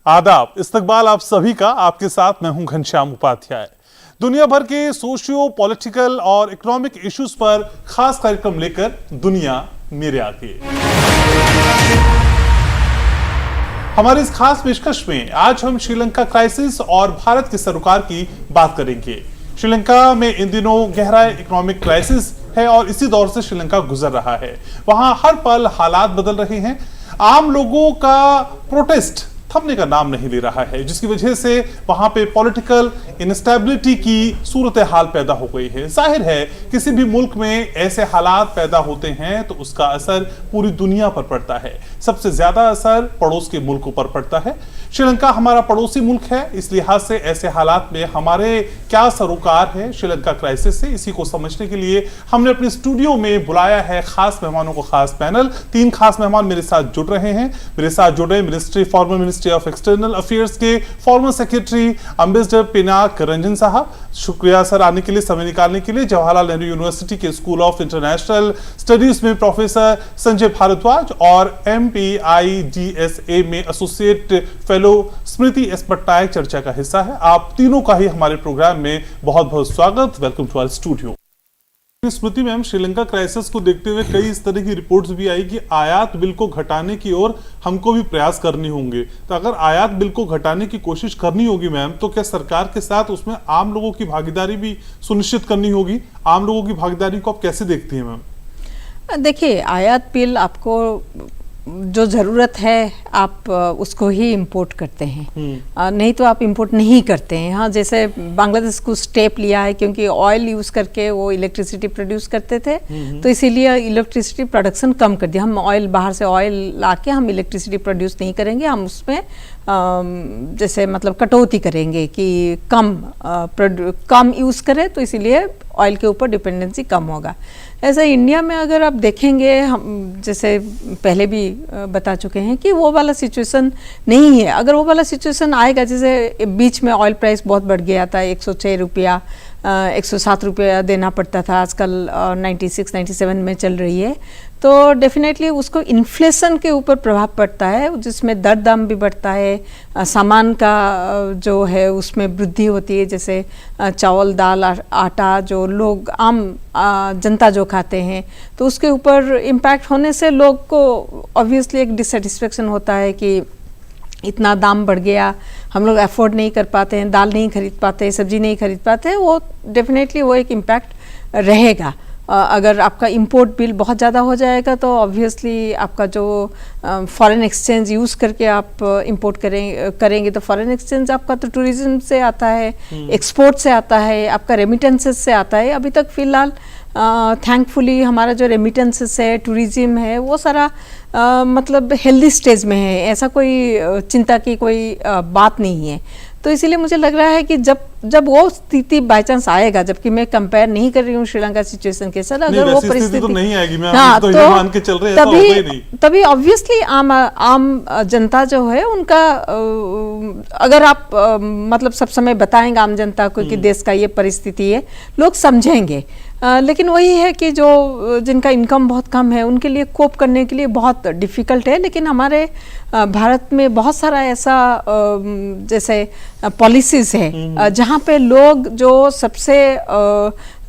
आदाब, इस्तकबाल आप सभी का। आपके साथ मैं हूं घनश्याम उपाध्याय। दुनिया भर के सोशियो पॉलिटिकल और इकोनॉमिक इश्यूज पर खास कार्यक्रम लेकर दुनिया मेरे आगे। हमारे इस खास पेशकश में आज हम श्रीलंका क्राइसिस और भारत के सरोकार की बात करेंगे। श्रीलंका में इन दिनों गहरा इकोनॉमिक क्राइसिस है और इसी दौर से श्रीलंका गुजर रहा है। वहां हर पल हालात बदल रहे हैं। आम लोगों का प्रोटेस्ट थमने का नाम नहीं ले रहा है, जिसकी वजह से वहां पे पॉलिटिकल इनस्टेबिलिटी की सूरत हाल पैदा हो गई है। जाहिर है किसी भी मुल्क में ऐसे हालात पैदा होते हैं तो उसका असर पूरी दुनिया पर पड़ता है। सबसे ज्यादा असर पड़ोस के मुल्कों पर पड़ता है। श्रीलंका हमारा पड़ोसी मुल्क है, इस लिहाज से ऐसे हालात में हमारे क्या सरोकार है श्रीलंका क्राइसिस से, इसी को समझने के लिए हमने अपने स्टूडियो में बुलाया है खास मेहमानों को। खास पैनल, 3 खास मेहमान मेरे साथ जुड़ रहे हैं। मेरे साथ जुड़े former ministry of external affairs के former secretary ambassador Pinak Ranjan साहब। शुक्रिया सर आने के लिए, समय निकालने के लिए। जवाहरलाल नेहरू यूनिवर्सिटी के स्कूल ऑफ इंटरनेशनल स्टडीज में प्रोफेसर संजय भारद्वाज और MPIDSA में एसोसिएट फेलो स्मृति एस पटनायक चर्चा का हिस्सा है। आप तीनों का ही हमारे प्रोग्राम में बहुत बहुत स्वागत। Welcome to our studio. Smriti ma'am, Sri Lanka crisis को देखते हुए कई इस तरह की रिपोर्ट्स भी आई कि आयात बिल को घटाने की ओर हमको भी प्रयास करने होंगे। तो अगर आयात बिल को घटाने की कोशिश करनी होगी मैम, तो क्या सरकार के साथ उसमें आम लोगों की भागीदारी भी सुनिश्चित करनी होगी? आम लोगों की भागीदारी को आप कैसे देखती हैं मैम? देखिए, आयात बिल आपको जो ज़रूरत है आप उसको ही इंपोर्ट करते हैं, नहीं तो आप इंपोर्ट नहीं करते हैं। हाँ, जैसे बांग्लादेश को स्टेप लिया है क्योंकि ऑयल यूज़ करके वो इलेक्ट्रिसिटी प्रोड्यूस करते थे, तो इसीलिए इलेक्ट्रिसिटी प्रोडक्शन कम कर दिया। हम ऑयल बाहर से ऑयल लाके हम इलेक्ट्रिसिटी प्रोड्यूस नहीं करेंगे, हम उसमें जैसे मतलब कटौती करेंगे कि कम यूज़ करें, तो इसीलिए ऑयल के ऊपर डिपेंडेंसी कम होगा। ऐसे इंडिया में अगर आप देखेंगे, हम जैसे पहले भी बता चुके हैं कि वो वाला सिचुएशन नहीं है। अगर वो वाला सिचुएशन आएगा, जैसे बीच में ऑयल प्राइस बहुत बढ़ गया था, 106 रुपया 107 रुपया देना पड़ता था, आजकल 96-97 में चल रही है, तो डेफिनेटली उसको इन्फ्लेशन के ऊपर प्रभाव पड़ता है, जिसमें दर दाम भी बढ़ता है, सामान का जो है उसमें वृद्धि होती है, जैसे चावल दाल आटा जो लोग आम जनता जो खाते हैं, तो उसके ऊपर इम्पैक्ट होने से लोग को ऑब्वियसली एक डिससेटिस्फेक्शन होता है कि इतना दाम बढ़ गया, हम लोग अफोर्ड नहीं कर पाते हैं, दाल नहीं खरीद पाते, सब्जी नहीं खरीद पाते। वो डेफिनेटली वो एक इम्पैक्ट रहेगा। अगर आपका इंपोर्ट बिल बहुत ज़्यादा हो जाएगा तो ऑब्वियसली आपका जो फॉरेन एक्सचेंज यूज़ करके आप इंपोर्ट करेंगे तो फॉरेन एक्सचेंज आपका तो टूरिज्म से आता है, एक्सपोर्ट से आता है, आपका रेमिटेंसेस से आता है। अभी तक फ़िलहाल थैंकफुली हमारा जो रेमिटेंसेस है, टूरिज्म है, वो सारा मतलब हेल्दी स्टेज में है, ऐसा कोई चिंता की कोई बात नहीं है। तो इसीलिए मुझे लग रहा है कि जब वो स्थिति बाय चांस आएगा, जबकि मैं कंपेयर नहीं कर रही हूँ श्रीलंका सिचुएशन के साथ, अगर वो परिस्थिति तो नहीं आएगी, हाँ, तो ये मान के चल रहे हैं, तभी ऑब्वियसली आम जनता जो है उनका, अगर आप मतलब सब समय बताएंगे आम जनता को कि देश का ये परिस्थिति है, लोग समझेंगे। लेकिन वही है कि जो जिनका इनकम बहुत कम है उनके लिए कोप करने के लिए बहुत डिफ़िकल्ट है। लेकिन हमारे भारत में बहुत सारा ऐसा जैसे पॉलिसीज़ है जहाँ पे लोग जो सबसे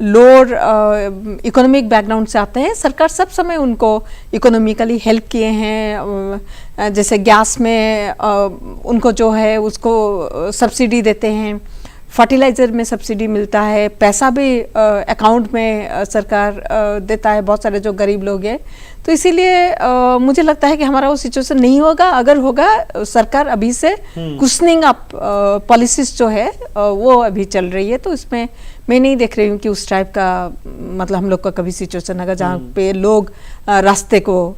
लोअर इकोनॉमिक बैकग्राउंड से आते हैं, सरकार सब समय उनको इकोनॉमिकली हेल्प किए हैं। जैसे गैस में उनको जो है उसको सब्सिडी देते हैं, फर्टिलाइज़र में सब्सिडी मिलता है, पैसा भी अकाउंट में सरकार देता है बहुत सारे जो गरीब लोग हैं। तो इसीलिए मुझे लगता है कि हमारा वो सिचुएशन नहीं होगा। अगर होगा, सरकार अभी से कुशनिंग अप पॉलिसीज जो है वो अभी चल रही है, तो इसमें मैं नहीं देख रही हूँ कि उस टाइप का मतलब हम लोग का कभी सिचुएशन आएगा जहाँ पे लोग रास्ते को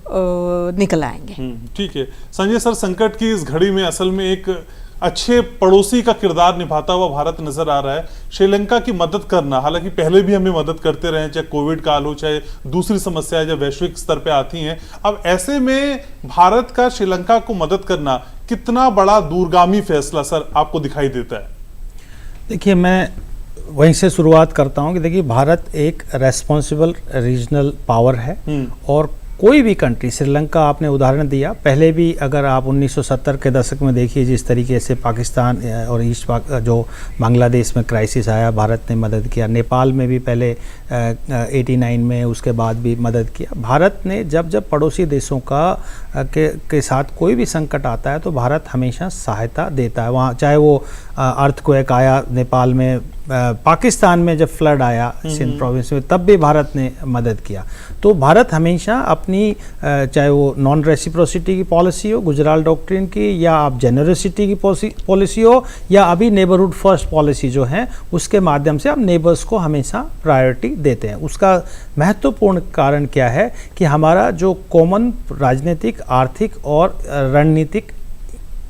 निकल आएंगे। ठीक है संजय सर, संकट की इस घड़ी में असल में एक अच्छे पड़ोसी का किरदार निभाता हुआ भारत नजर आ रहा है। श्रीलंका की मदद करना, हालांकि पहले भी हमें मदद करते रहे, चाहे कोविड काल हो, चाहे दूसरी समस्याएं जो वैश्विक स्तर पे आती हैं। अब ऐसे में भारत का श्रीलंका को मदद करना कितना बड़ा दूरगामी फैसला सर आपको दिखाई देता है? देखिए, मैं वहीं से शुरुआत करता हूं कि देखिए, भारत एक रेस्पॉन्सिबल रीजनल पावर है और कोई भी कंट्री, श्रीलंका आपने उदाहरण दिया, पहले भी अगर आप 1970 के दशक में देखिए जिस तरीके से पाकिस्तान और जो बांग्लादेश में क्राइसिस आया, भारत ने मदद किया। नेपाल में भी पहले 89 में, उसके बाद भी मदद किया। भारत ने जब पड़ोसी देशों के साथ कोई भी संकट आता है तो भारत हमेशा सहायता देता है। वहाँ चाहे वो अर्थक्वेक आया नेपाल में, पाकिस्तान में जब फ्लड आया सिंध प्रोविंस में, तब भी भारत ने मदद किया। तो भारत हमेशा अपनी चाहे वो नॉन रेसिप्रोसिटी की पॉलिसी हो, गुजराल डॉक्ट्रिन की, या आप जेनरसिटी की पॉलिसी हो, या अभी नेबरहुड फर्स्ट पॉलिसी जो है, उसके माध्यम से आप नेबर्स को हमेशा प्रायोरिटी देते हैं। उसका महत्वपूर्ण कारण क्या है कि हमारा जो कॉमन राजनीतिक, आर्थिक और रणनीतिक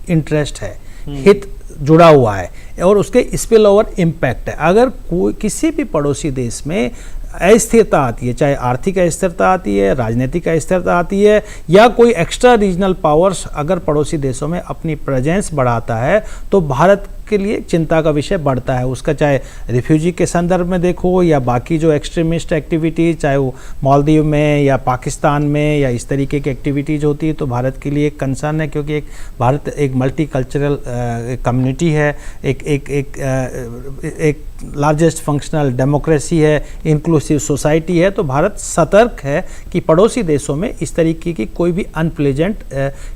इंटरेस्ट है, हित जुड़ा हुआ है और उसके स्पिल ओवर इम्पैक्ट है। अगर कोई किसी भी पड़ोसी देश में अस्थिरता आती है, चाहे आर्थिक अस्थिरता आती है, राजनीतिक अस्थिरता आती है, या कोई एक्स्ट्रा रीजनल पावर्स अगर पड़ोसी देशों में अपनी प्रेजेंस बढ़ाता है, तो भारत के लिए चिंता का विषय बढ़ता है। उसका चाहे रिफ्यूजी के संदर्भ में देखो, या बाकी जो एक्सट्रीमिस्ट एक्टिविटीज़, चाहे वो मालदीव में या पाकिस्तान में या इस तरीके की एक्टिविटीज़ होती है, तो भारत के लिए एक कंसर्न है, क्योंकि भारत एक मल्टी कल्चरल कम्युनिटी है, एक लार्जेस्ट फंक्शनल डेमोक्रेसी है, इंक्लूसिव सोसाइटी है। तो भारत सतर्क है कि पड़ोसी देशों में इस तरीके की कोई भी अनप्लेजेंट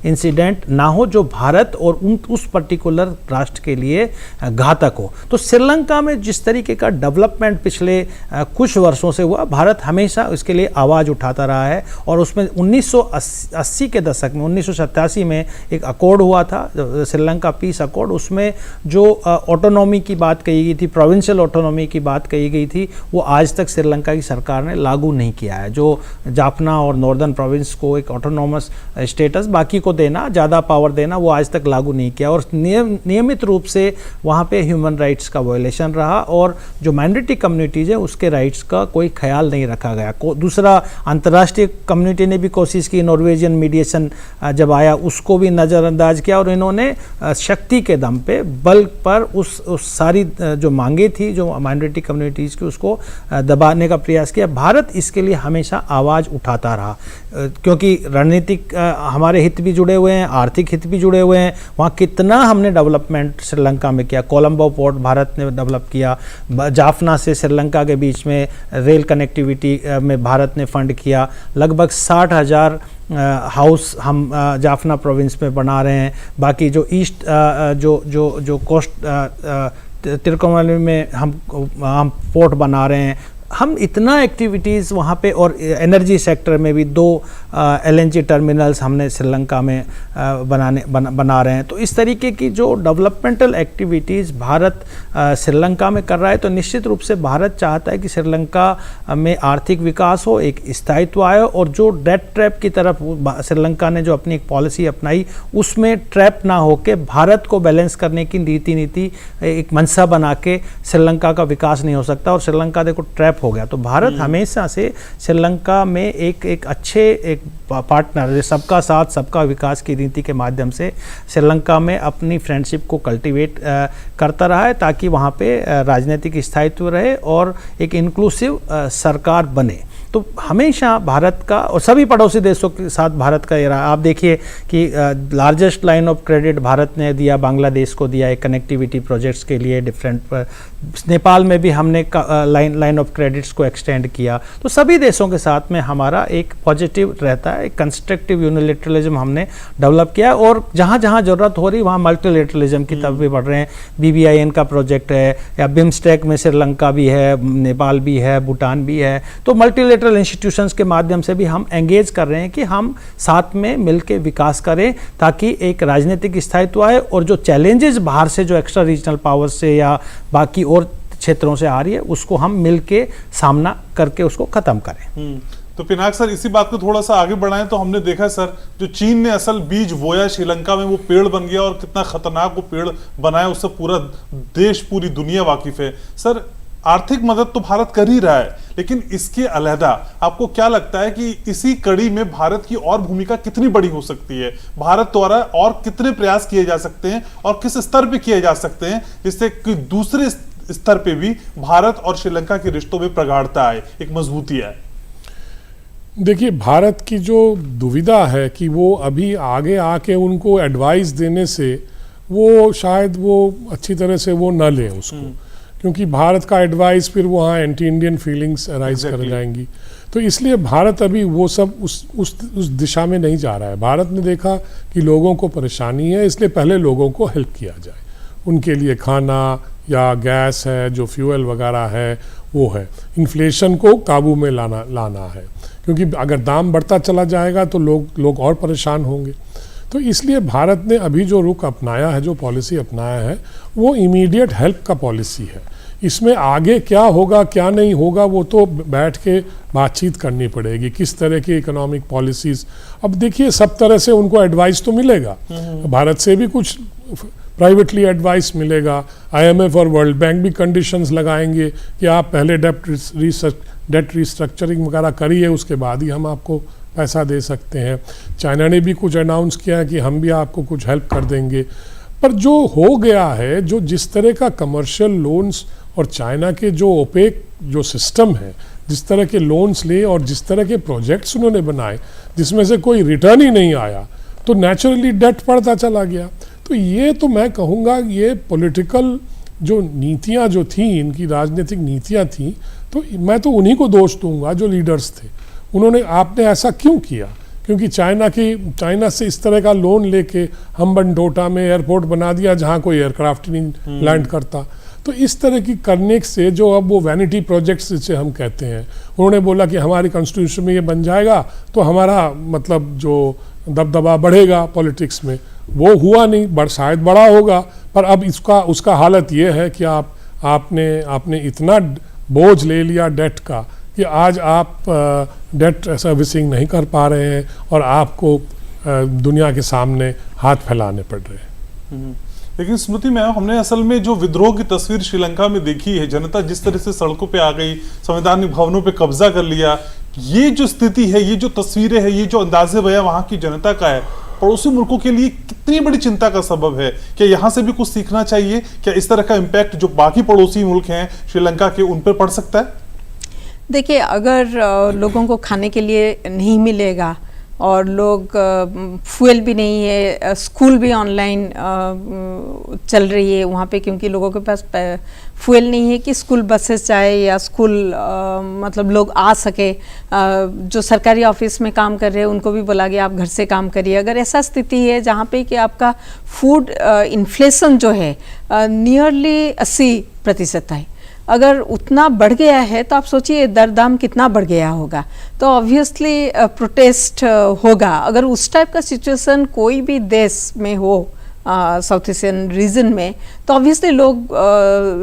इंसिडेंट ना हो जो भारत और उस पर्टिकुलर राष्ट्र के लिए घातक हो। तो श्रीलंका में जिस तरीके का डेवलपमेंट पिछले कुछ वर्षों से हुआ, भारत हमेशा उसके लिए आवाज़ उठाता रहा है। और उसमें 1980 के दशक में, 1987 में एक अकॉर्ड हुआ था, श्रीलंका पीस अकॉर्ड। उसमें जो ऑटोनॉमी की बात कही गई थी, प्रोविंशियल ऑटोनॉमी की बात कही गई थी, वो आज तक श्रीलंका की सरकार ने लागू नहीं किया है। जो जाफना और नॉर्दर्न प्रोविंस को एक ऑटोनॉमस स्टेटस, बाकी को देना, ज़्यादा पावर देना, वो आज तक लागू नहीं किया। और नियमित रूप से वहाँ पे ह्यूमन राइट्स का वायलेशन रहा, और जो माइनॉरिटी कम्युनिटीज़ है उसके राइट्स का कोई ख्याल नहीं रखा गया। दूसरा, अंतर्राष्ट्रीय कम्युनिटी ने भी कोशिश की, नॉर्वेजियन मीडिएशन जब आया उसको भी नज़रअंदाज किया, और इन्होंने शक्ति के दम पे, बल पर उस सारी जो मांगे थी जो माइनॉरिटी कम्युनिटीज़ की, उसको दबाने का प्रयास किया। भारत इसके लिए हमेशा आवाज़ उठाता रहा, क्योंकि रणनीतिक हमारे हित भी जुड़े हुए हैं, आर्थिक हित भी जुड़े हुए हैं। वहाँ कितना हमने डेवलपमेंट श्रीलंका में किया, कोलंबो पोर्ट भारत ने डेवलप किया, जाफना से श्रीलंका के बीच में रेल कनेक्टिविटी में भारत ने फंड किया, लगभग 60,000 हाउस हम जाफना प्रोविंस में बना रहे हैं। बाकी जो ईस्ट जो कोस्ट तिरुकोमाली में हम पोर्ट बना रहे हैं। हम इतना एक्टिविटीज़ वहाँ पे, और एनर्जी सेक्टर में भी 2 LNG टर्मिनल्स हमने श्रीलंका में बना रहे हैं। तो इस तरीके की जो डेवलपमेंटल एक्टिविटीज़ भारत श्रीलंका में कर रहा है, तो निश्चित रूप से भारत चाहता है कि श्रीलंका में आर्थिक विकास हो, एक स्थायित्व आए, और जो डेट ट्रैप की तरफ श्रीलंका ने जो अपनी एक पॉलिसी अपनाई, उसमें ट्रैप ना होके भारत को बैलेंस करने की नीति एक मंशा बना के श्रीलंका का विकास नहीं हो सकता, और श्रीलंका देखो ट्रैप हो गया। तो भारत हमेशा से श्रीलंका में एक अच्छे एक पार्टनर, सबका साथ सबका विकास की नीति के माध्यम से श्रीलंका में अपनी फ्रेंडशिप को कल्टीवेट करता रहा है, ताकि वहाँ पे राजनीतिक स्थायित्व रहे और एक इंक्लूसिव सरकार बने। तो हमेशा भारत का और सभी पड़ोसी देशों के साथ भारत का ये रहा। आप देखिए कि largest line of credit Bharat ने दिया, बांग्लादेश को दिया है कनेक्टिविटी प्रोजेक्ट्स के लिए डिफरेंट। नेपाल में भी हमने लाइन ऑफ क्रेडिट्स को एक्सटेंड किया। तो सभी देशों के साथ में हमारा एक पॉजिटिव रहता है, एक कंस्ट्रक्टिव यूनिलेटरलिज्म हमने डेवलप किया, और जहाँ जहाँ जरूरत हो रही वहाँ मल्टीलेटरलिज्म की तरफ भी बढ़ रहे हैं। BBIN का प्रोजेक्ट है, या बिम्स्टेक में श्रीलंका भी है, नेपाल भी है, भूटान भी है। तो मल्टीलेटरल इंस्टीट्यूशंस के माध्यम से भी हम एंगेज कर रहे हैं कि हम साथ में मिलकर विकास करें, ताकि एक राजनीतिक स्थायित्व आए, और जो चैलेंजेस बाहर से, जो एक्स्ट्रा रीजनल पावर से या बाकी और क्षेत्रों से आ रही है, उसको हम मिलके सामना करके उसको खत्म करें। तो पिनाक सर, इसी बात को थोड़ा सा आगे बढ़ाएं तो हमने देखा सर, जो चीन ने असल बीज बोया श्रीलंका में, वो पेड़ बन गया, और कितना खतरनाक वो पेड़ बनाया, उससे पूरा देश, पूरी दुनिया वाकिफ है। सर, आर्थिक मदद तो भारत कर ही रहा है, लेकिन इसके अलहदा आपको क्या लगता है कि इसी कड़ी में भारत की और भूमिका कितनी बड़ी हो सकती है? भारत द्वारा और कितने प्रयास किए जा सकते हैं, और किस स्तर पे किए जा सकते हैं, जिससे कि दूसरे स्तर पे भी भारत और श्रीलंका के रिश्तों में प्रगाढ़ता आए, एक मजबूती आए? देखिए, भारत की जो दुविधा है कि वो अभी आगे आके उनको एडवाइस देने से वो शायद वो अच्छी तरह से वो न लें उसको, क्योंकि भारत का एडवाइस फिर वहाँ एंटी इंडियन फीलिंग्स अराइज कर जाएंगी। तो इसलिए भारत अभी वो सब उस दिशा में नहीं जा रहा है। भारत ने देखा कि लोगों को परेशानी है, इसलिए पहले लोगों को हेल्प किया जाए, उनके लिए खाना या गैस है, जो फ्यूल वगैरह है वो है, इन्फ्लेशन को काबू में लाना है, क्योंकि अगर दाम बढ़ता चला जाएगा तो लोग और परेशान होंगे। तो इसलिए भारत ने अभी जो रुख अपनाया है, जो पॉलिसी अपनाया है, वो इमीडिएट हेल्प का पॉलिसी है। इसमें आगे क्या होगा क्या नहीं होगा वो तो बैठ के बातचीत करनी पड़ेगी, किस तरह की इकोनॉमिक पॉलिसीज़। अब देखिए, सब तरह से उनको एडवाइस तो मिलेगा, भारत से भी कुछ प्राइवेटली एडवाइस मिलेगा, IMF और वर्ल्ड बैंक भी कंडीशंस लगाएंगे कि आप पहले डेट रिस्ट्रक्चरिंग वगैरह करिए, उसके बाद ही हम आपको पैसा दे सकते हैं। चाइना ने भी कुछ अनाउंस किया है कि हम भी आपको कुछ हेल्प कर देंगे। पर जो हो गया है, जो जिस तरह का कमर्शियल लोन्स और चाइना के जो ओपेक जो सिस्टम है, जिस तरह के लोन्स लिए और जिस तरह के प्रोजेक्ट्स उन्होंने बनाए जिसमें से कोई रिटर्न ही नहीं आया, तो नेचुरली डेट बढ़ता चला गया। तो ये तो मैं कहूँगा, ये पॉलिटिकल जो नीतियाँ जो थी, इनकी राजनीतिक नीतियाँ थी, तो मैं तो उन्हीं को दोष दूंगा जो लीडर्स थे। उन्होंने, आपने ऐसा क्यों किया? क्योंकि चाइना से इस तरह का लोन लेके हम्बनटोटा में एयरपोर्ट बना दिया जहाँ कोई एयरक्राफ्ट नहीं लैंड करता। तो इस तरह की करने से जो अब वो वैनिटी प्रोजेक्ट्स जिसे हम कहते हैं, उन्होंने बोला कि हमारी कॉन्स्टिट्यूशन में ये बन जाएगा तो हमारा मतलब जो दबदबा बढ़ेगा पॉलिटिक्स में, वो हुआ नहीं, शायद बड़ा होगा। पर अब उसका हालत ये है कि आपने इतना बोझ ले लिया डेट का कि आज आप डेट सर्विसिंग नहीं कर पा रहे हैं और आपको दुनिया के सामने हाथ फैलाने पड़ रहे हैं। लेकिन स्मृति मैम, हमने असल में जो विद्रोह की तस्वीर श्रीलंका में देखी है, जनता जिस तरह से सड़कों पे आ गई, संवैधानिक भवनों पे कब्जा कर लिया, ये जो स्थिति है, ये जो तस्वीरें है, ये जो अंदाजे बया वहाँ की जनता का है, पड़ोसी मुल्कों के लिए कितनी बड़ी चिंता का सबब है? क्या यहाँ से भी कुछ सीखना चाहिए? क्या इस तरह का इम्पैक्ट जो बाकी पड़ोसी मुल्क हैं श्रीलंका के, उन पर पड़ सकता है? देखिए, अगर लोगों को खाने के लिए नहीं मिलेगा और लोग फ्यूल भी नहीं है, स्कूल भी ऑनलाइन चल रही है वहाँ पे, क्योंकि लोगों के पास फ्यूल नहीं है कि स्कूल बसेस जाए या स्कूल मतलब लोग आ सके। जो सरकारी ऑफिस में काम कर रहे हैं उनको भी बोला गया आप घर से काम करिए। अगर ऐसा स्थिति है जहाँ पे कि आपका फूड इन्फ्लेशन जो है नियरली 80% है, अगर उतना बढ़ गया है तो आप सोचिए दर दाम कितना बढ़ गया होगा। तो ऑब्वियसली प्रोटेस्ट होगा। अगर उस टाइप का सिचुएशन कोई भी देश में हो साउथ एशियन रीजन में, तो ऑब्वियसली लोग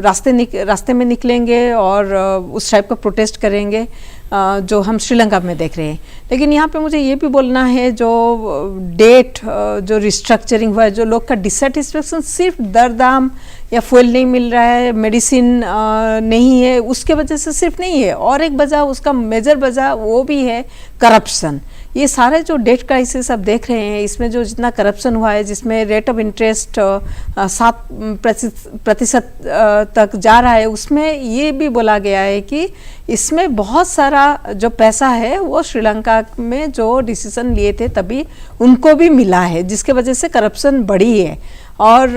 रास्ते में निकलेंगे और उस टाइप का प्रोटेस्ट करेंगे जो हम श्रीलंका में देख रहे हैं। लेकिन यहाँ पे मुझे ये भी बोलना है, जो डेट जो रिस्ट्रक्चरिंग हुआ है, जो लोग का डिससेटिस्फेक्शन सिर्फ दर दाम या फ्यूल नहीं मिल रहा है, मेडिसिन नहीं है, उसके वजह से सिर्फ नहीं है, और एक वजह, उसका मेजर वजह वो भी है करप्शन। ये सारे जो डेट क्राइसिस आप देख रहे हैं, इसमें जो जितना करप्शन हुआ है, जिसमें रेट ऑफ इंटरेस्ट 7% तक जा रहा है, उसमें ये भी बोला गया है कि इसमें बहुत सारा जो पैसा है वो श्रीलंका में जो डिसीजन लिए थे तभी उनको भी मिला है, जिसके वजह से करप्शन बढ़ी है। और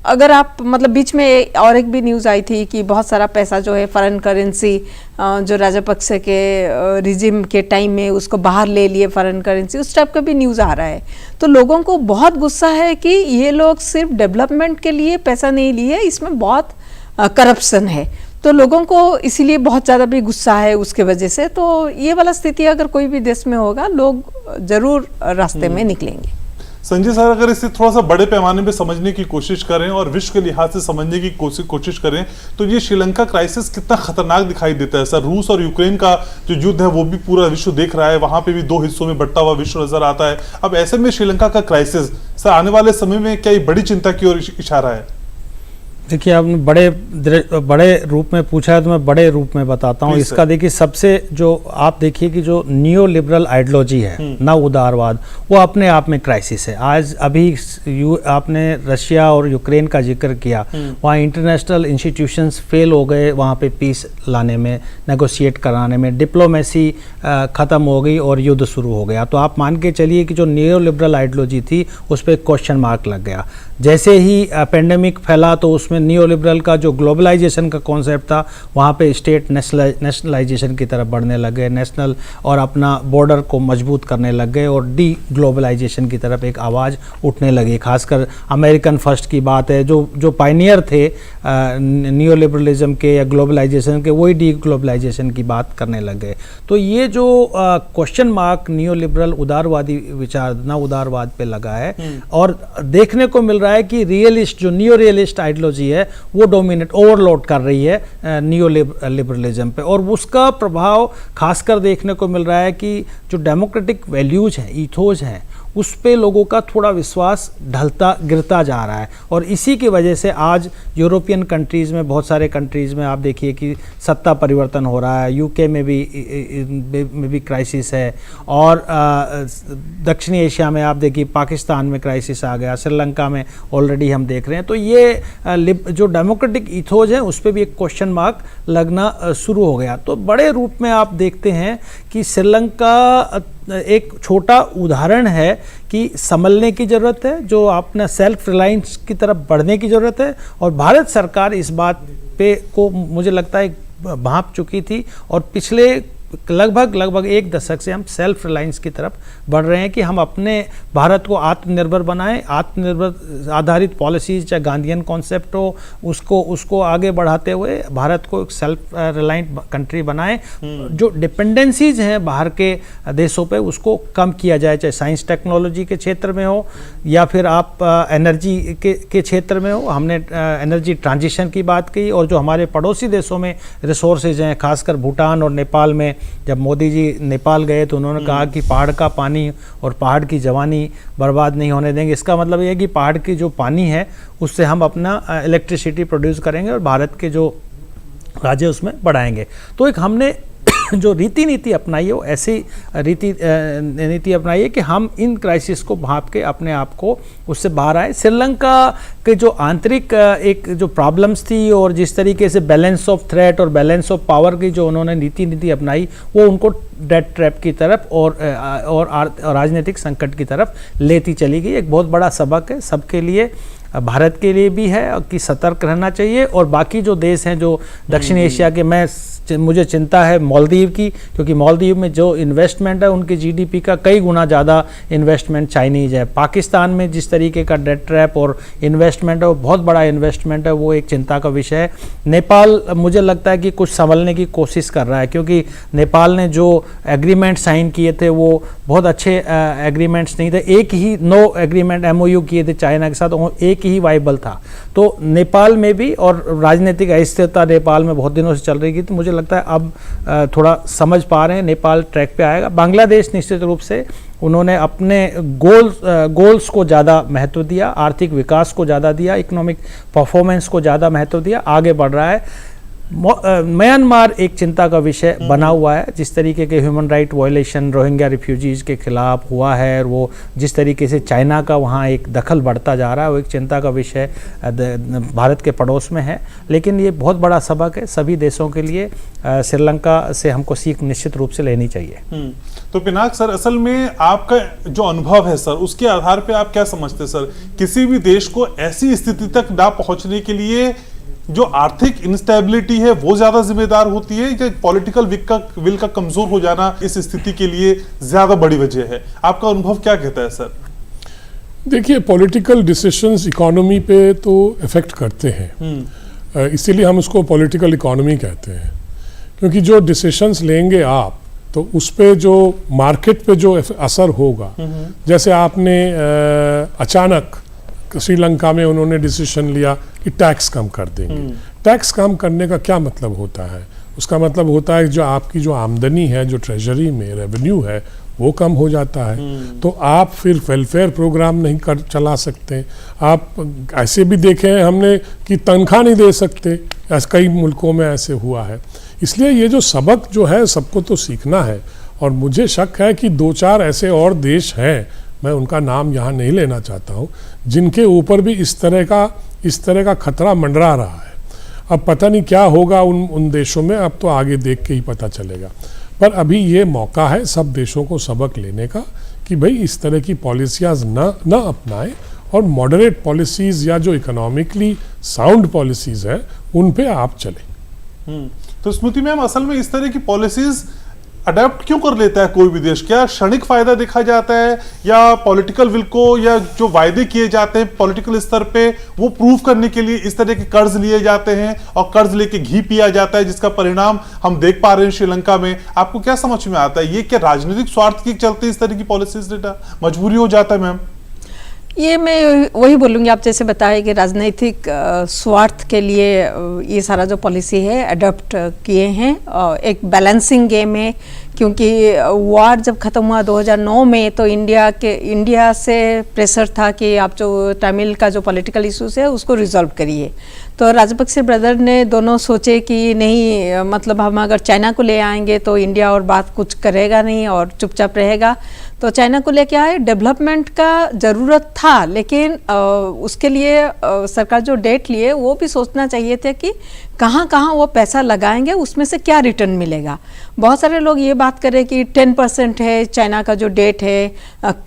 अगर आप मतलब बीच में और एक भी न्यूज़ आई थी कि बहुत सारा पैसा जो है फॉरेन करेंसी जो राजपक्षे के रिजिम के टाइम में उसको बाहर ले लिए फॉरेन करेंसी, उस टाइप का भी न्यूज़ आ रहा है। तो लोगों को बहुत गुस्सा है कि ये लोग सिर्फ डेवलपमेंट के लिए पैसा नहीं लिए, इसमें बहुत करप्शन है। तो लोगों को इसीलिए बहुत ज़्यादा भी गुस्सा है उसके वजह से। तो ये वाला स्थिति अगर कोई भी देश में होगा, लोग ज़रूर रास्ते में निकलेंगे। संजय सर, अगर इसे थोड़ा सा बड़े पैमाने पे समझने की कोशिश करें और विश्व के लिहाज से समझने की कोशिश करें, तो ये श्रीलंका क्राइसिस कितना खतरनाक दिखाई देता है। सर, रूस और यूक्रेन का जो युद्ध है वो भी पूरा विश्व देख रहा है, वहां पे भी 2 हिस्सों में बंटा हुआ विश्व नजर आता है। अब ऐसे में श्रीलंका का क्राइसिस सर आने वाले समय में क्या बड़ी चिंता की ओर इशारा है? देखिए, आपने बड़े रूप में पूछा है तो मैं बड़े रूप में बताता हूँ। Please, इसका देखिए, सबसे जो आप देखिए कि जो नियो लिबरल आइडियोलॉजी है, नव उदारवाद, वो अपने आप में क्राइसिस है। आज अभी आपने रशिया और यूक्रेन का जिक्र किया, वहाँ इंटरनेशनल इंस्टीट्यूशंस फेल हो गए वहाँ पे पीस लाने में, नेगोशिएट कराने में, डिप्लोमेसी ख़त्म हो गई और युद्ध शुरू हो गया। तो आप मान के चलिए कि जो नियो लिबरल आइडियोलॉजी थी उस पर क्वेश्चन मार्क लग गया। जैसे ही पेंडेमिक फैला तो उसमें नियो लिबरल का जो ग्लोबलाइजेशन का कॉन्सेप्ट था, वहाँ पे स्टेट नेशनलाइजेशन की तरफ बढ़ने लग गए, नेशनल और अपना बॉर्डर को मजबूत करने लग गए और डी ग्लोबलाइजेशन की तरफ एक आवाज़ उठने लगी। खासकर अमेरिकन फर्स्ट की बात है, जो पायनियर थे नियो लिबरलिज्म के या ग्लोबलाइजेशन के, वही डी ग्लोबलाइजेशन की बात करने लग गए। तो ये जो क्वेश्चन मार्क नियो लिबरल उदारवादी विचार, न उदारवाद पे लगा है, और देखने को मिल रहा है कि रियलिस्ट, जो नियो रियलिस्ट आइडियोलॉजी है, वो डोमिनेट, ओवरलोड कर रही है नियो लिबरलिज्म पे, और उसका प्रभाव खासकर देखने को मिल रहा है कि जो डेमोक्रेटिक वैल्यूज हैं, ईथोज हैं, उस पे लोगों का थोड़ा विश्वास गिरता जा रहा है। और इसी की वजह से आज यूरोपियन कंट्रीज़ में, बहुत सारे कंट्रीज़ में आप देखिए कि सत्ता परिवर्तन हो रहा है। यूके में भी क्राइसिस है, और दक्षिणी एशिया में आप देखिए पाकिस्तान में क्राइसिस आ गया, श्रीलंका में ऑलरेडी हम देख रहे हैं। तो ये जो डेमोक्रेटिक इथोज है उस पर भी एक क्वेश्चन मार्क लगना शुरू हो गया। तो बड़े रूप में आप देखते हैं कि श्रीलंका एक छोटा उदाहरण है कि संभलने की ज़रूरत है, जो अपना सेल्फ रिलायंस की तरफ बढ़ने की ज़रूरत है, और भारत सरकार इस बात पे को मुझे लगता है भांप चुकी थी, और पिछले लगभग एक दशक से हम सेल्फ रिलायंस की तरफ बढ़ रहे हैं कि हम अपने भारत को आत्मनिर्भर बनाएं, आत्मनिर्भर आधारित पॉलिसीज, चाहे गांधीयन कॉन्सेप्ट हो, उसको आगे बढ़ाते हुए भारत को एक सेल्फ रिलायंट कंट्री बनाएं। जो डिपेंडेंसीज हैं बाहर के देशों पे, उसको कम किया जाए, चाहे साइंस टेक्नोलॉजी के क्षेत्र में हो या फिर आप एनर्जी के क्षेत्र में हो। हमने एनर्जी ट्रांजिशन की बात की, और जो हमारे पड़ोसी देशों में रिसोर्सेज हैं, खासकर भूटान और नेपाल में, जब मोदी जी नेपाल गए तो उन्होंने कहा कि पहाड़ का पानी और पहाड़ की जवानी बर्बाद नहीं होने देंगे। इसका मतलब ये है कि पहाड़ की जो पानी है उससे हम अपना इलेक्ट्रिसिटी प्रोड्यूस करेंगे और भारत के जो राज्य उसमें बढ़ाएंगे। तो एक हमने जो नीति अपनाई है, वो ऐसी नीति अपनाई है कि हम इन क्राइसिस को भांप के अपने आप को उससे बाहर आए। श्रीलंका के जो आंतरिक एक जो प्रॉब्लम्स थी, और जिस तरीके से बैलेंस ऑफ थ्रेट और बैलेंस ऑफ पावर की जो उन्होंने नीति अपनाई, वो उनको डेट ट्रैप की तरफ और राजनीतिक संकट की तरफ लेती चली गई। एक बहुत बड़ा सबक है सबके लिए, भारत के लिए भी है कि सतर्क रहना चाहिए। और बाकी जो देश हैं जो दक्षिण एशिया के, मुझे चिंता है मालदीव की, क्योंकि मालदीव में जो इन्वेस्टमेंट है उनकी जीडीपी का कई गुना ज़्यादा इन्वेस्टमेंट चाइनीज है। पाकिस्तान में जिस तरीके का डेट ट्रैप और इन्वेस्टमेंट है, वो बहुत बड़ा इन्वेस्टमेंट है, वो एक चिंता का विषय है। नेपाल मुझे लगता है कि कुछ संभलने की कोशिश कर रहा है, क्योंकि नेपाल ने जो एग्रीमेंट साइन किए थे वो बहुत अच्छे एग्रीमेंट्स नहीं थे। एक ही नो एग्रीमेंट MOU किए थे चाइना के साथ, एक ही वाइबल था। तो नेपाल में भी, और राजनीतिक अस्थिरता नेपाल में बहुत दिनों से चल रही थी, तो मुझे लगता है अब थोड़ा समझ पा रहे हैं, नेपाल ट्रैक पे आएगा। बांग्लादेश निश्चित रूप से उन्होंने अपने गोल्स को ज़्यादा महत्व दिया, आर्थिक विकास को ज़्यादा दिया, इकोनॉमिक परफॉर्मेंस को ज़्यादा महत्व दिया, आगे बढ़ रहा है। म्यांमार एक चिंता का विषय बना हुआ है, जिस तरीके के human right violation Rohingya refugees के खिलाफ हुआ है, और वो जिस तरीके से चाइना का वहाँ एक दखल बढ़ता जा रहा है, वो एक चिंता का विषय भारत के पड़ोस में है। लेकिन ये बहुत बड़ा सबक है सभी देशों के लिए। श्रीलंका से हमको सीख निश्चित रूप से लेनी चाहिए। तो पिनाक सर, असल में आपका जो अनुभव है सर, उसके आधार पे आप क्या समझते हैं सर, किसी भी देश को ऐसी स्थिति तक ना पहुंचने के लिए जो आर्थिक इंस्टेबिलिटी है वो ज्यादा जिम्मेदार होती है, या पॉलिटिकल विल का कमजोर हो जाना इस स्थिति के लिए ज्यादा बड़ी वजह है? आपका अनुभव क्या कहता है सर? देखिए, पॉलिटिकल डिसीजंस इकोनॉमी पे तो इफेक्ट करते हैं, इसीलिए हम उसको पॉलिटिकल इकोनॉमी कहते हैं। क्योंकि जो डिसीजंस लेंगे आप, तो उस पे जो मार्केट पे जो असर होगा, जैसे आपने अचानक श्रीलंका में उन्होंने डिसीजन लिया कि टैक्स कम कर देंगे। टैक्स कम करने का क्या मतलब होता है? उसका मतलब होता है जो आपकी जो आमदनी है, जो ट्रेजरी में रेवेन्यू है, वो कम हो जाता है। तो आप फिर वेलफेयर प्रोग्राम नहीं कर चला सकते। आप ऐसे भी देखे हैं हमने कि तनख्वाह नहीं दे सकते, ऐसे कई मुल्कों में ऐसे हुआ है। इसलिए ये जो सबक जो है सबको तो सीखना है। और मुझे शक है कि 2-4 ऐसे और देश हैं, मैं उनका नाम यहाँ नहीं लेना चाहता हूँ, जिनके ऊपर भी इस तरह का खतरा मंडरा रहा है। अब पता नहीं क्या होगा उन देशों में, अब तो आगे देख के ही पता चलेगा। पर अभी ये मौका है सब देशों को सबक लेने का कि भाई इस तरह की पॉलिसियाँ न अपनाएं और मॉडरेट पॉलिसीज़ या जो इकोनॉमिकली साउंड पॉलिसीज़ है उन पे आप चलें। तो स्मृति मैम, असल में इस तरह की पॉलिसीज अडेप्ट क्यों कर लेता है कोई भी देश? क्या क्षणिक फायदा देखा जाता है, या पॉलिटिकल विल को, या जो वायदे किए जाते हैं पॉलिटिकल स्तर पे वो प्रूव करने के लिए इस तरह के कर्ज लिए जाते हैं और कर्ज लेके घी पिया जाता है, जिसका परिणाम हम देख पा रहे हैं श्रीलंका में? आपको क्या समझ में आता है, ये क्या राजनीतिक स्वार्थ के चलते इस तरह की पॉलिसीज लेना मजबूरी हो जाता है मैम? ये मैं वही बोलूँगी, आप जैसे बताए कि राजनीतिक स्वार्थ के लिए ये सारा जो पॉलिसी है अडॉप्ट किए हैं। एक बैलेंसिंग गेम है, क्योंकि वार जब ख़त्म हुआ 2009 में तो इंडिया से प्रेशर था कि आप जो तमिल का जो पॉलिटिकल इश्यूज है उसको रिजॉल्व करिए। तो राजपक्षे ब्रदर ने दोनों सोचे कि नहीं, मतलब हम अगर चाइना को ले आएंगे तो इंडिया और बात कुछ करेगा नहीं और चुपचाप रहेगा। तो चाइना को लेके आए, डेवलपमेंट का ज़रूरत था, लेकिन उसके लिए सरकार जो डेट लिए वो भी सोचना चाहिए था कि कहाँ कहाँ वो पैसा लगाएंगे, उसमें से क्या रिटर्न मिलेगा। बहुत सारे लोग ये बात करें कि 10% है चाइना का जो डेट है,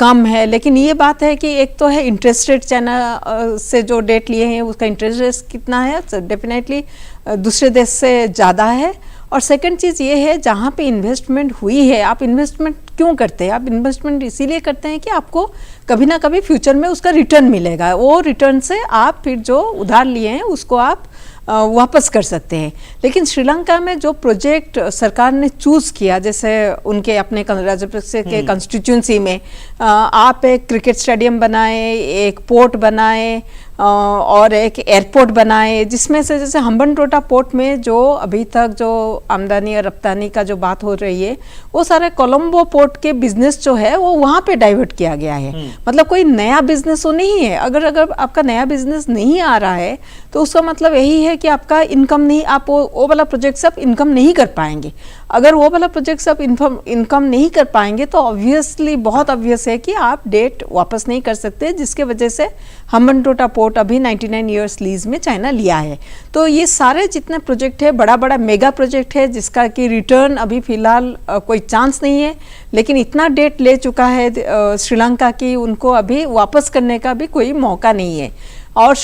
कम है, लेकिन ये बात है कि एक तो है इंटरेस्ट रेट, चाइना से जो डेट लिए हैं उसका इंटरेस्ट रेट कितना है, डेफिनेटली दूसरे देश से ज़्यादा है। और सेकंड चीज़ ये है, जहाँ पे इन्वेस्टमेंट हुई है, आप इन्वेस्टमेंट क्यों करते हैं? आप इन्वेस्टमेंट इसीलिए करते हैं कि आपको कभी ना कभी फ्यूचर में उसका रिटर्न मिलेगा। वो रिटर्न से आप फिर जो उधार लिए हैं उसको आप वापस कर सकते हैं। लेकिन श्रीलंका में जो प्रोजेक्ट सरकार ने चूज़ किया, जैसे उनके अपने राजपक्षे के कंस्टिट्यूंसी में आप एक क्रिकेट स्टेडियम बनाए, एक पोर्ट बनाए और एक एयरपोर्ट बनाए, जिसमें से जैसे हम्बनटोटा पोर्ट में जो अभी तक जो आमदनी और रफ्तानी का जो बात हो रही है वो सारे कोलंबो पोर्ट के बिजनेस जो है वो वहाँ पे डाइवर्ट किया गया है। मतलब कोई नया बिजनेस वो नहीं है। अगर आपका नया बिजनेस नहीं आ रहा है तो उसका मतलब यही है कि आपका इनकम नहीं, आप वो वाला प्रोजेक्ट से आप इनकम नहीं कर पाएंगे। अगर वो वाला प्रोजेक्ट से आप इनकम नहीं कर पाएंगे तो ऑब्वियसली बहुत ऑब्वियस है कि आप डेट वापस नहीं कर सकते, जिसके वजह से हम्बनटोटा पोर्ट अभी 99 ईयर्स लीज में चाइना लिया है। तो ये सारे जितने प्रोजेक्ट है, बड़ा बड़ा मेगा प्रोजेक्ट है जिसका कि रिटर्न अभी फिलहाल कोई चांस नहीं है, लेकिन इतना डेट ले चुका है श्रीलंका की, उनको अभी वापस करने का भी कोई मौका नहीं है। और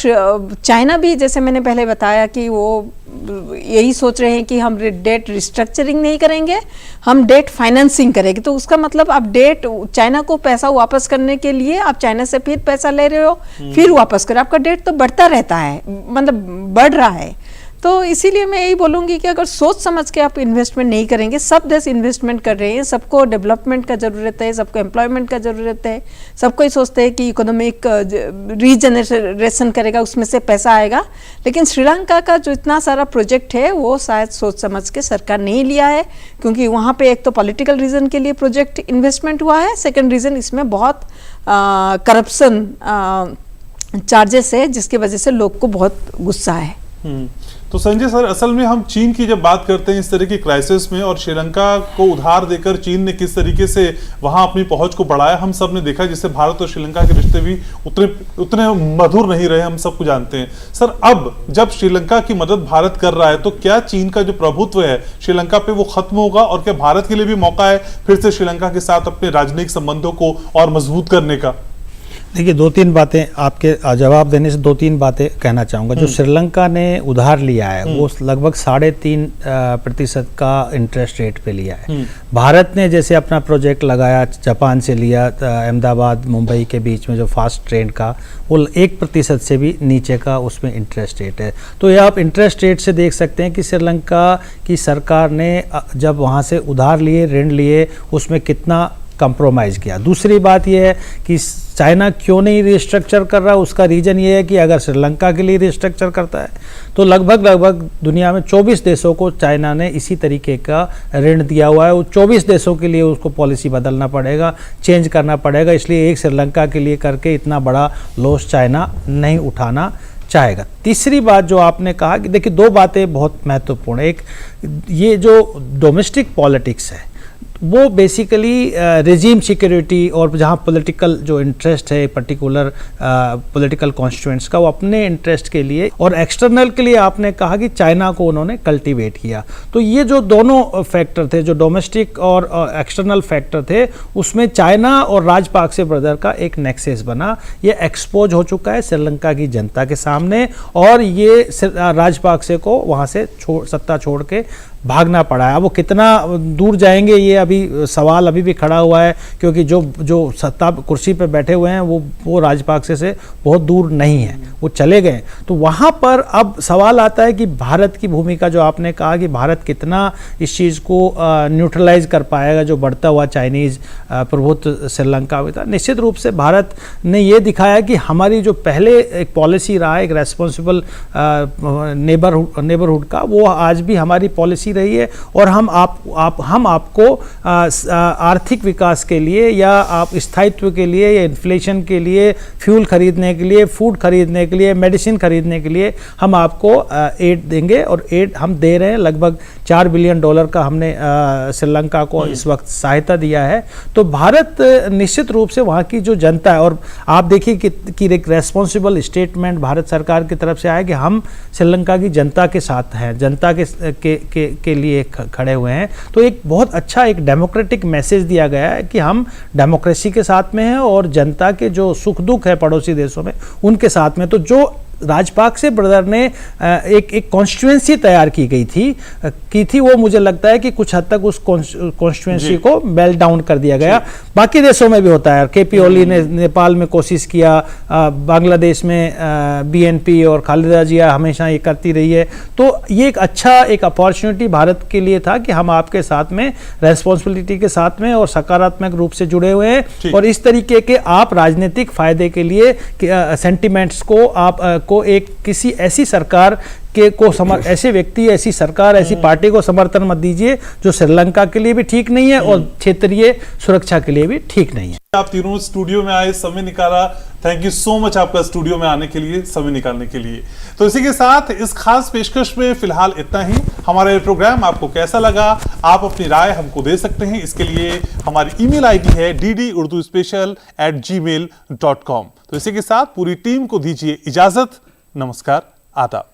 चाइना भी, जैसे मैंने पहले बताया कि वो यही सोच रहे हैं कि हम डेट रिस्ट्रक्चरिंग नहीं करेंगे, हम डेट फाइनेंसिंग करेंगे। तो उसका मतलब आप डेट, चाइना को पैसा वापस करने के लिए आप चाइना से फिर पैसा ले रहे हो, फिर वापस करो, आपका डेट तो बढ़ता रहता है, मतलब बढ़ रहा है। तो इसीलिए मैं यही बोलूँगी कि अगर सोच समझ के आप इन्वेस्टमेंट नहीं करेंगे, सब देश इन्वेस्टमेंट कर रहे हैं, सबको डेवलपमेंट का ज़रूरत है, सबको एम्प्लॉयमेंट का ज़रूरत है, सबको ही सोचते हैं कि इकोनॉमिक रीजनरेशन करेगा, उसमें से पैसा आएगा। लेकिन श्रीलंका का जो इतना सारा प्रोजेक्ट है वो शायद सोच समझ के सरकार नहीं लिया है, क्योंकि वहाँ पे एक तो पॉलिटिकल रीज़न के लिए प्रोजेक्ट इन्वेस्टमेंट हुआ है, सेकेंड रीज़न इसमें बहुत करप्शन चार्जेस है, जिसकी वजह से लोग को बहुत गुस्सा है। तो संजय सर, असल में हम चीन की जब बात करते हैं इस तरह की क्राइसिस में, और श्रीलंका को उधार देकर चीन ने किस तरीके से वहां अपनी पहुंच को बढ़ाया, हम सब ने देखा, जिससे भारत और श्रीलंका के रिश्ते भी उतने मधुर नहीं रहे, हम सबको जानते हैं। सर, अब जब श्रीलंका की मदद भारत कर रहा है तो क्या चीन का जो प्रभुत्व है श्रीलंका पे वो खत्म होगा, और क्या भारत के लिए भी मौका है फिर से श्रीलंका के साथ अपने राजनयिक संबंधों को और मजबूत करने का? देखिए, 2-3 बातें आपके जवाब देने से 2-3 बातें कहना चाहूँगा। जो श्रीलंका ने उधार लिया है वो लगभग 3.5% का इंटरेस्ट रेट पे लिया है। भारत ने जैसे अपना प्रोजेक्ट लगाया, जापान से लिया, अहमदाबाद मुंबई के बीच में जो फास्ट ट्रेन का, वो 1% से भी नीचे का उसमें इंटरेस्ट रेट है। तो ये आप इंटरेस्ट रेट से देख सकते हैं कि श्रीलंका की सरकार ने जब वहाँ से उधार लिए, ऋण लिए, उसमें कितना कंप्रोमाइज़ किया। दूसरी बात यह है कि चाइना क्यों नहीं रिस्ट्रक्चर कर रहा, उसका रीज़न ये है कि अगर श्रीलंका के लिए रिस्ट्रक्चर करता है तो लगभग दुनिया में 24 देशों को चाइना ने इसी तरीके का ऋण दिया हुआ है। वो 24 देशों के लिए उसको पॉलिसी बदलना पड़ेगा, चेंज करना पड़ेगा, इसलिए एक श्रीलंका के लिए करके इतना बड़ा लॉस चाइना नहीं उठाना चाहेगा। तीसरी बात जो आपने कहा कि देखिए, दो बातें बहुत महत्वपूर्ण है। एक, ये जो डोमेस्टिक पॉलिटिक्स है वो बेसिकली रेजिम सिक्योरिटी और जहाँ पॉलिटिकल जो इंटरेस्ट है पर्टिकुलर पॉलिटिकल कॉन्स्टिट्यूएंट्स का, वो अपने इंटरेस्ट के लिए और एक्सटर्नल के लिए आपने कहा कि चाइना को उन्होंने कल्टीवेट किया। तो ये जो दोनों फैक्टर थे, जो डोमेस्टिक और एक्सटर्नल फैक्टर थे, उसमें चाइना और राजपाक्से ब्रदर का एक नेक्सस बना। ये एक्सपोज हो चुका है श्रीलंका की जनता के सामने और ये राजपाक्से को वहाँ से सत्ता छोड़ के भागना पड़ा है। अब वो कितना दूर जाएंगे ये अभी सवाल अभी भी खड़ा हुआ है, क्योंकि जो सत्ता कुर्सी पे बैठे हुए हैं वो राजपाक्से से बहुत दूर नहीं है, वो चले गए। तो वहाँ पर अब सवाल आता है कि भारत की भूमिका, जो आपने कहा कि भारत कितना इस चीज़ को न्यूट्रलाइज कर पाएगा, जो बढ़ता हुआ चाइनीज़ प्रभुत्व श्रीलंका में था। निश्चित रूप से भारत ने ये दिखाया कि हमारी जो पहले एक पॉलिसी रहा है, एक रेस्पॉन्सिबल नेबरहुड का, वो आज भी हमारी पॉलिसी रही है। और हम आपको आर्थिक विकास के लिए या आप स्थायित्व के लिए या इन्फ्लेशन के लिए, फ्यूल खरीदने के लिए, फूड खरीदने के लिए, मेडिसिन खरीदने के लिए हम आपको एड देंगे। और एड हम दे रहे हैं, लगभग $4 बिलियन का हमने श्रीलंका को इस वक्त सहायता दिया है। तो भारत निश्चित रूप से वहाँ की जो जनता है, और आप देखिए कि एक रेस्पॉन्सिबल स्टेटमेंट भारत सरकार की तरफ से आया कि हम श्रीलंका की जनता के साथ हैं, जनता के लिए खड़े हुए हैं। तो एक बहुत अच्छा एक डेमोक्रेटिक मैसेज दिया गया है कि हम डेमोक्रेसी के साथ में हैं और जनता के जो सुख दुख है पड़ोसी देशों में उनके साथ में। तो जो राजपाक्से ब्रदर ने एक कॉन्स्टिट्यूएंसी तैयार की थी, वो मुझे लगता है कि कुछ हद तक उस कॉन्स्टिट्यूएंसी को मेल्ट डाउन कर दिया गया। बाकी देशों में भी होता है। केपी ओली ने नेपाल में कोशिश किया, बांग्लादेश में बीएनपी और खालिदा जिया हमेशा ये करती रही है। तो ये एक अच्छा एक अपॉर्चुनिटी भारत के लिए था कि हम आपके साथ में रेस्पॉन्सिबिलिटी के साथ में और सकारात्मक रूप से जुड़े हुए हैं। और इस तरीके के आप राजनीतिक फायदे के लिए सेंटिमेंट्स को आप को एक किसी ऐसी सरकार के को ऐसे व्यक्ति, ऐसी सरकार, ऐसी पार्टी को समर्थन मत दीजिए जो श्रीलंका के लिए भी ठीक नहीं है और क्षेत्रीय सुरक्षा के लिए भी ठीक नहीं है। आप तीनों स्टूडियो में आए, समय निकाला, थैंक यू सो मच आपका स्टूडियो में आने के लिए, समय निकालने के लिए। तो इसी के साथ इस खास पेशकश में फिलहाल इतना ही। हमारा ये प्रोग्राम आपको कैसा लगा, आप अपनी राय हमको दे सकते हैं। इसके लिए हमारी ईमेल आईडी है ddurduspecial@gmail.com। तो इसी के साथ पूरी टीम को दीजिए इजाजत। नमस्कार, आदाब।